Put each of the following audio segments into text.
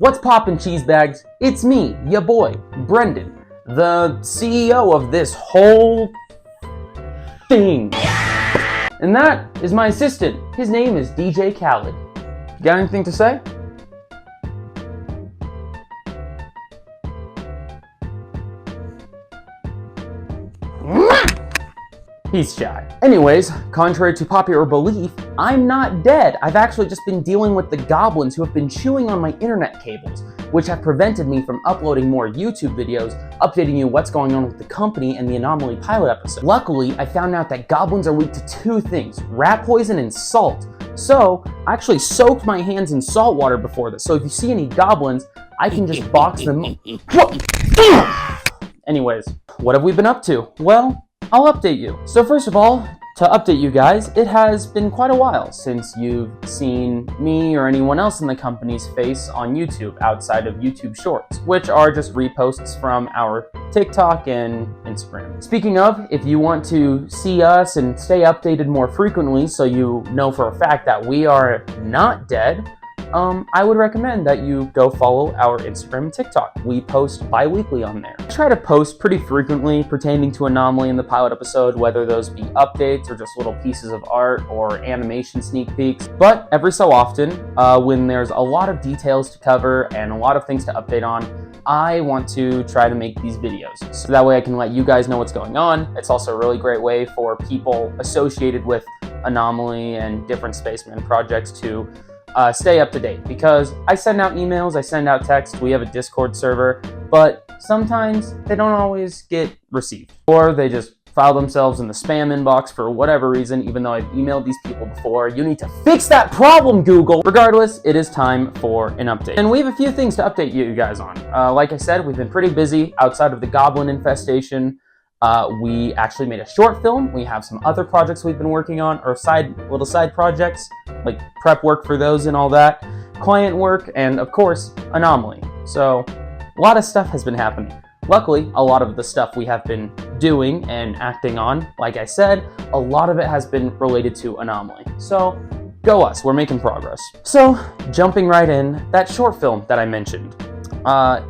What's poppin', cheese bags? It's me, ya boy, Brenden, the CEO of this whole thing. And that is my assistant. His name is DJ Khaled. Got anything to say? He's shy. Anyways, contrary to popular belief, I'm not dead. I've actually just been dealing with the goblins who have been chewing on my internet cables, which have prevented me from uploading more YouTube videos, updating you what's going on with the company and the Anomaly pilot episode. Luckily, I found out that goblins are weak to two things, rat poison and salt. So, I actually soaked my hands in salt water before this, so if you see any goblins, I can just box them up. Anyways, what have we been up to? Well, I'll update you. So first of all, to update you guys, it has been quite a while since you've seen me or anyone else in the company's face on YouTube outside of YouTube Shorts, which are just reposts from our TikTok and Instagram. Speaking of, if you want to see us and stay updated more frequently so you know for a fact that we are not dead, I would recommend that you go follow our Instagram and TikTok. We post bi-weekly on there. I try to post pretty frequently pertaining to Anomaly in the pilot episode, whether those be updates or just little pieces of art or animation sneak peeks. But every so often, when there's a lot of details to cover and a lot of things to update on, I want to try to make these videos. So that way I can let you guys know what's going on. It's also a really great way for people associated with Anomaly and different Spaceman projects to stay up to date, because I send out emails, I send out texts, we have a Discord server, but sometimes they don't always get received, or they just file themselves in the spam inbox for whatever reason, even though I've emailed these people before. You need to fix that problem, Google! Regardless, it is time for an update. And we have a few things to update you guys on. Like I said, we've been pretty busy outside of the goblin infestation. We actually made a short film. We have some other projects we've been working on, or little side projects, like prep work for those and all that, client work, and of course, Anomaly. So, a lot of stuff has been happening. Luckily, a lot of the stuff we have been doing and acting on, like I said, a lot of it has been related to Anomaly. So, go us, we're making progress. So, jumping right in, that short film that I mentioned,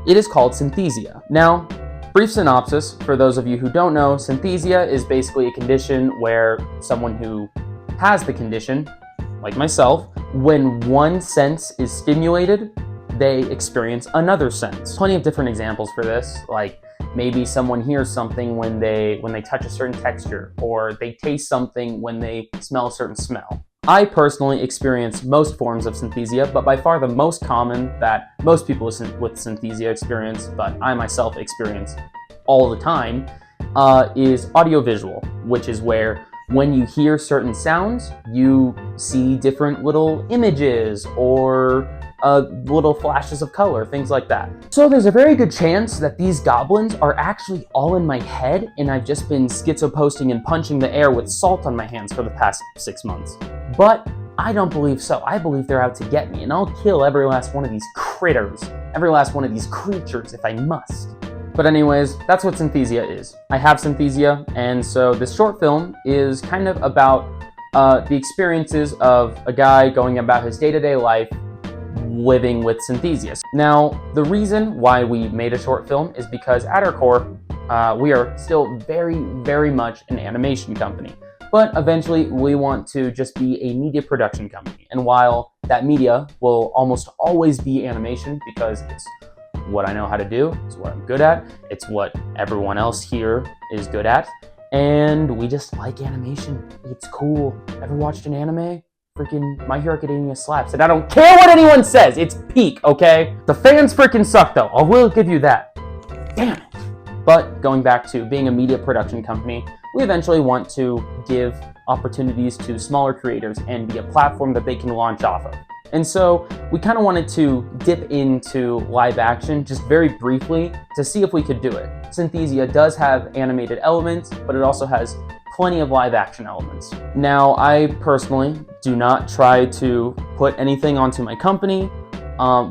it is called Synthesia. Now, brief synopsis, for those of you who don't know, synthesia is basically a condition where someone who has the condition, like myself, when one sense is stimulated, they experience another sense. Plenty of different examples for this, like maybe someone hears something when they touch a certain texture, or they taste something when they smell a certain smell. I personally experience most forms of synthesia, but by far the most common that most people with synthesia experience, but I myself experience all the time, is audiovisual, which is where when you hear certain sounds, you see different little images or little flashes of color, things like that. So there's a very good chance that these goblins are actually all in my head, and I've just been schizo-posting and punching the air with salt on my hands for the past 6 months. But I don't believe so. I believe they're out to get me, and I'll kill every last one of these critters, every last one of these creatures if I must. But anyways, that's what synthesia is. I have synthesia, and so this short film is kind of about the experiences of a guy going about his day-to-day life living with synthesia. Now, the reason why we made a short film is because at our core, we are still very, very much an animation company. But eventually, we want to just be a media production company. And while that media will almost always be animation, because it's what I know how to do, it's what I'm good at, it's what everyone else here is good at, and we just like animation. It's cool. Ever watched an anime? Freaking My Hero Academia slaps, and I don't care what anyone says, it's peak, okay? The fans freaking suck though, I will give you that. Damn it. But going back to being a media production company, we eventually want to give opportunities to smaller creators and be a platform that they can launch off of. And so we kind of wanted to dip into live action just very briefly to see if we could do it. Synthesia does have animated elements, but it also has plenty of live action elements. Now, I personally do not try to put anything onto my company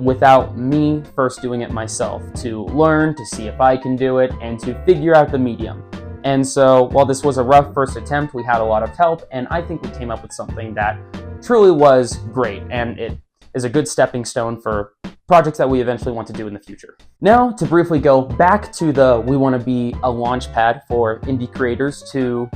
without me first doing it myself, to learn, to see if I can do it, and to figure out the medium. And so while this was a rough first attempt, we had a lot of help, and I think we came up with something that truly was great, and it is a good stepping stone for projects that we eventually want to do in the future. Now, to briefly go back to we want to be a launch pad for indie creators to,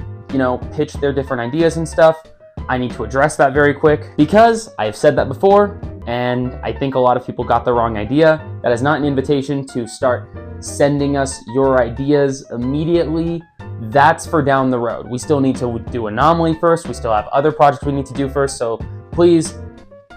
pitch their different ideas and stuff. I need to address that very quick because I have said that before, and I think a lot of people got the wrong idea. That is not an invitation to start sending us your ideas immediately. That's for down the road. We still need to do Anomaly first. We still have other projects we need to do first. So please,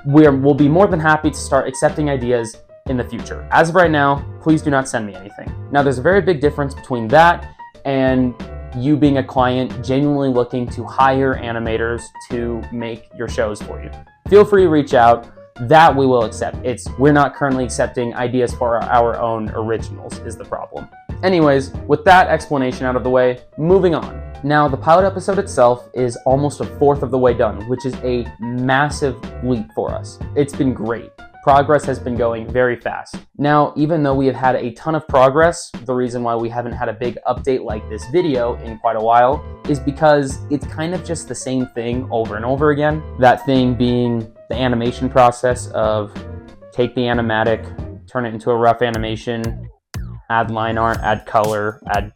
we'll be more than happy to start accepting ideas in the future. As of right now, please do not send me anything. Now, there's a very big difference between that and you being a client genuinely looking to hire animators to make your shows for you. Feel free to reach out. That we will accept. We're not currently accepting ideas for our own originals is the problem. Anyways, with that explanation out of the way, moving on. Now, the pilot episode itself is almost a fourth of the way done, which is a massive leap for us. It's been great. Progress has been going very fast. Now, even though we have had a ton of progress, the reason why we haven't had a big update like this video in quite a while is because it's kind of just the same thing over and over again. That thing being the animation process of take the animatic, turn it into a rough animation, add line art, add color, add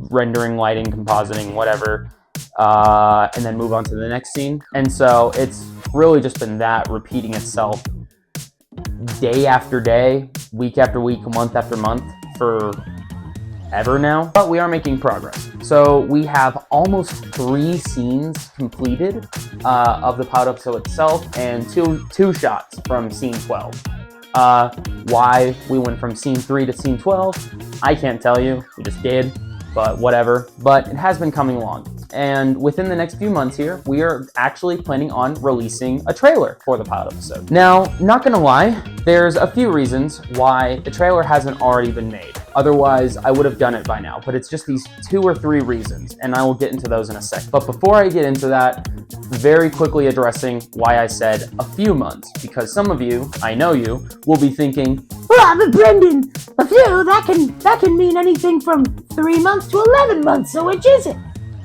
rendering, lighting, compositing, whatever, and then move on to the next scene. And so it's really just been that repeating itself day after day, week after week, month after month for ever now. But we are making progress. So we have almost 3 scenes completed of the pilot episode itself and two shots from scene 12. Why we went from scene 3 to scene 12, I can't tell you. We just did, but whatever. But it has been coming along. And within the next few months here, we are actually planning on releasing a trailer for the pilot episode. Now, not gonna lie, there's a few reasons why the trailer hasn't already been made. Otherwise, I would have done it by now, but it's just these 2 or 3 reasons, and I will get into those in a sec. But before I get into that, very quickly addressing why I said a few months, because some of you, I know you, will be thinking, well, but Brenden, a few, that can mean anything from 3 months to 11 months, so which is it?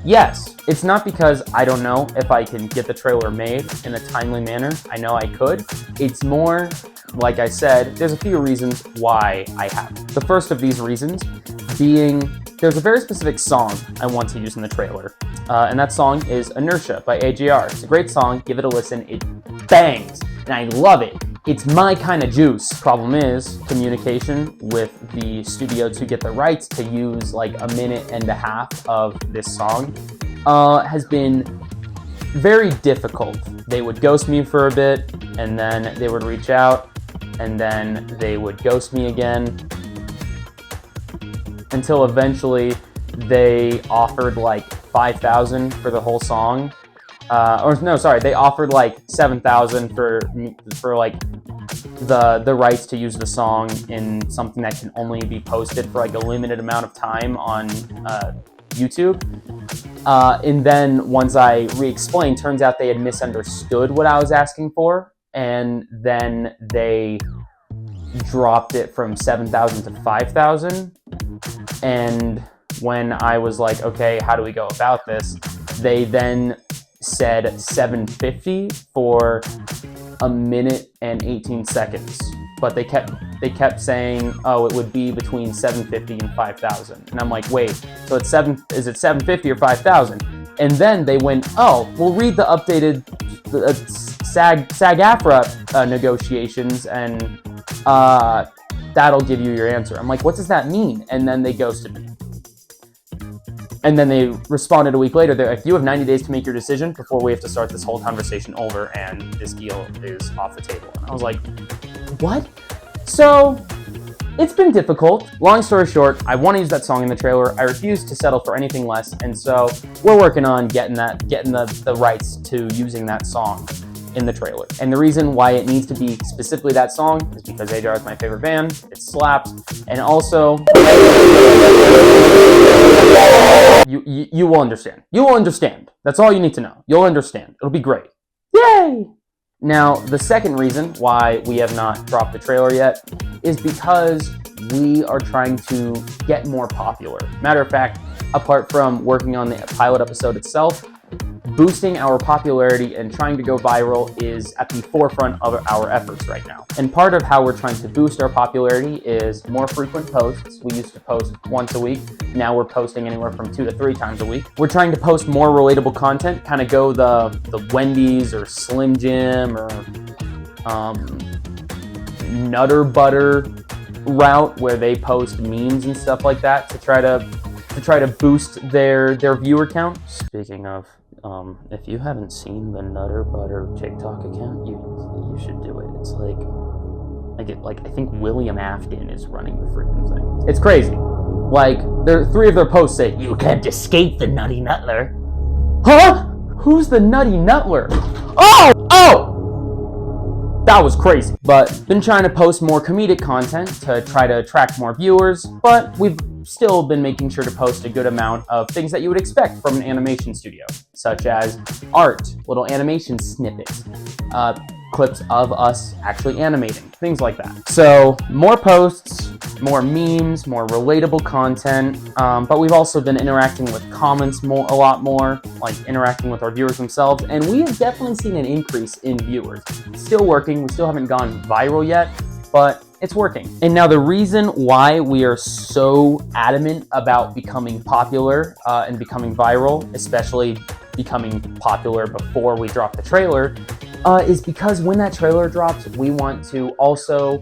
yes, it's not because I don't know if I can get the trailer made in a timely manner. I know I could. It's more, like I said, there's a few reasons why I haven't. The first of these reasons being there's a very specific song I want to use in the trailer, and that song is Inertia by AJR. It's a great song. Give it a listen. It bangs, and I love it. It's my kind of juice. Problem is communication with the studio to get the rights to use like a minute and a half of this song has been very difficult. They would ghost me for a bit, and then they would reach out, and then they would ghost me again, until eventually they offered like $5,000 for the whole song. They offered like $7,000 for like the rights to use the song in something that can only be posted for like a limited amount of time on YouTube. And then once I re-explained, turns out they had misunderstood what I was asking for, and then they dropped it from $7,000 to $5,000. And when I was like, okay, how do we go about this? They then said $750 for a minute and 18 seconds, but they kept saying, oh, it would be between $750 and $5,000, and I'm like, wait, so is it $750 or $5,000? And then they went, oh, we'll read the updated SAG-AFTRA negotiations, and that'll give you your answer. I'm like, what does that mean? And then they ghosted me. And then they responded a week later. They're like, you have 90 days to make your decision before we have to start this whole conversation over, and this deal is off the table. And I was like, what? So it's been difficult. Long story short, I want to use that song in the trailer. I refuse to settle for anything less. And so we're working on getting the rights to using that song in the trailer. And the reason why it needs to be specifically that song is because AJR is my favorite band. It slaps. And also, you will understand. You will understand. That's all you need to know. You'll understand. It'll be great. Yay! Now, the second reason why we have not dropped the trailer yet is because we are trying to get more popular. Matter of fact, apart from working on the pilot episode itself, boosting our popularity and trying to go viral is at the forefront of our efforts right now. And part of how we're trying to boost our popularity is more frequent posts. We used to post once a week. Now we're posting anywhere from 2 to 3 times a week. We're trying to post more relatable content, kind of go the Wendy's or Slim Jim or Nutter Butter route, where they post memes and stuff like that to try to boost their viewer count. Speaking of, if you haven't seen the Nutter Butter TikTok account, you should do it. It's I think William Afton is running the freaking thing. It's crazy. Like, 3 of their posts say, "You can't escape the Nutty Nutler." Huh? Who's the Nutty Nutler? Oh! That was crazy. But been trying to post more comedic content to try to attract more viewers, but we've still been making sure to post a good amount of things that you would expect from an animation studio, such as art, little animation snippets, clips of us actually animating, things like that. So more posts, more memes, more relatable content, but we've also been interacting with comments a lot more, like interacting with our viewers themselves, and we have definitely seen an increase in viewers. Still working, we still haven't gone viral yet, but it's working. And now the reason why we are so adamant about becoming popular and becoming viral, especially becoming popular before we drop the trailer, is because when that trailer drops, we want to also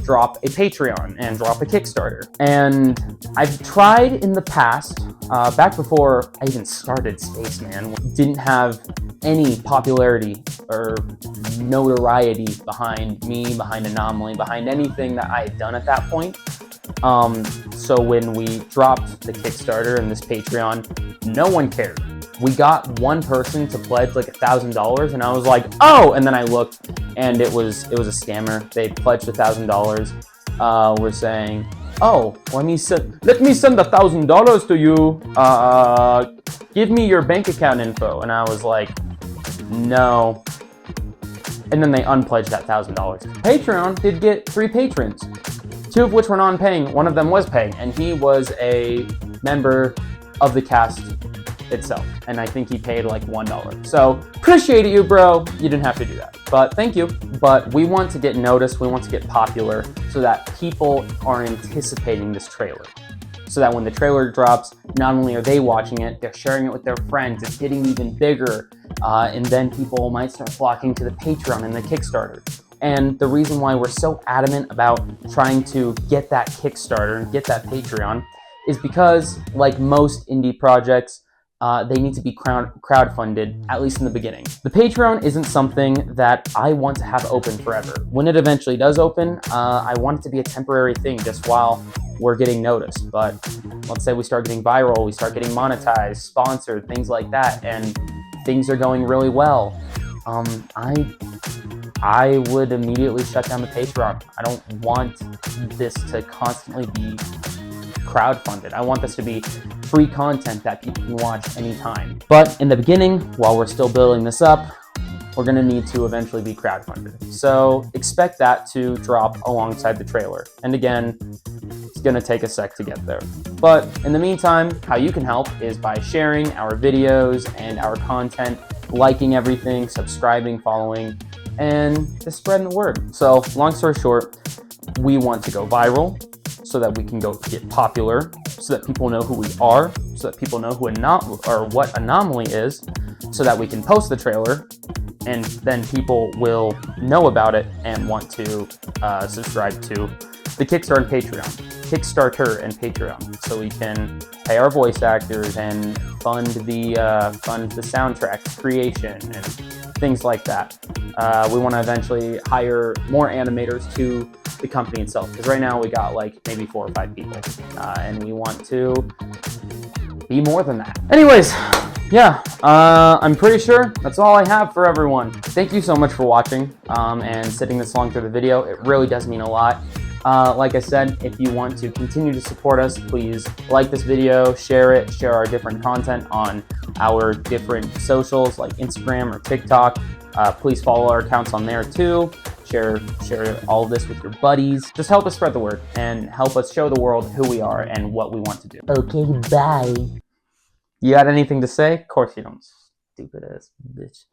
drop a Patreon and drop a Kickstarter. And I've tried in the past, back before I even started Spaceman, didn't have any popularity or notoriety behind me, behind Anomaly, behind anything that I had done at that point. So when we dropped the Kickstarter and this Patreon, no one cared. We got one person to pledge like $1,000, and I was like, oh! And then I looked, and it was a scammer. They pledged $1,000. We're saying, oh, let me send $1,000 to you. Give me your bank account info. And I was like, no. And then they unpledged that $1,000. Patreon did get 3 patrons, 2 of which were non-paying. One of them was paying, and he was a member of the cast itself, and I think he paid like $1. So appreciate you, bro. You didn't have to do that, but thank you. But we want to get noticed, we want to get popular, so that people are anticipating this trailer, so that when the trailer drops, not only are they watching it, they're sharing it with their friends. It's getting even bigger, and then people might start flocking to the Patreon and the Kickstarter. And the reason why we're so adamant about trying to get that Kickstarter and get that Patreon is because, like most indie projects, they need to be crowdfunded, at least in the beginning. The Patreon isn't something that I want to have open forever. When it eventually does open, I want it to be a temporary thing just while we're getting noticed. But let's say we start getting viral, we start getting monetized, sponsored, things like that, and things are going really well. I would immediately shut down the Patreon. I don't want this to constantly be crowdfunded. I want this to be free content that people can watch anytime. But in the beginning, while we're still building this up, we're gonna need to eventually be crowdfunded. So expect that to drop alongside the trailer. And again, it's gonna take a sec to get there. But in the meantime, how you can help is by sharing our videos and our content, liking everything, subscribing, following, and just spreading the word. So long story short, we want to go viral, so that we can go get popular, so that people know who we are, so that people know what Anomaly is, so that we can post the trailer, and then people will know about it and want to subscribe to the Kickstarter and Patreon, so we can pay our voice actors and fund the soundtrack creation and things like that. We want to eventually hire more animators to the company itself, because right now we got like maybe 4 or 5 people, and we want to be more than that. Anyways, yeah, I'm pretty sure that's all I have for everyone. Thank you so much for watching and sitting this long through the video. It really does mean a lot. Like I said, if you want to continue to support us, please like this video, share it, share our different content on our different socials like Instagram or TikTok. Please follow our accounts on there too. Share all of this with your buddies. Just help us spread the word and help us show the world who we are and what we want to do. Okay, bye. You got anything to say? Of course you don't, stupid ass bitch.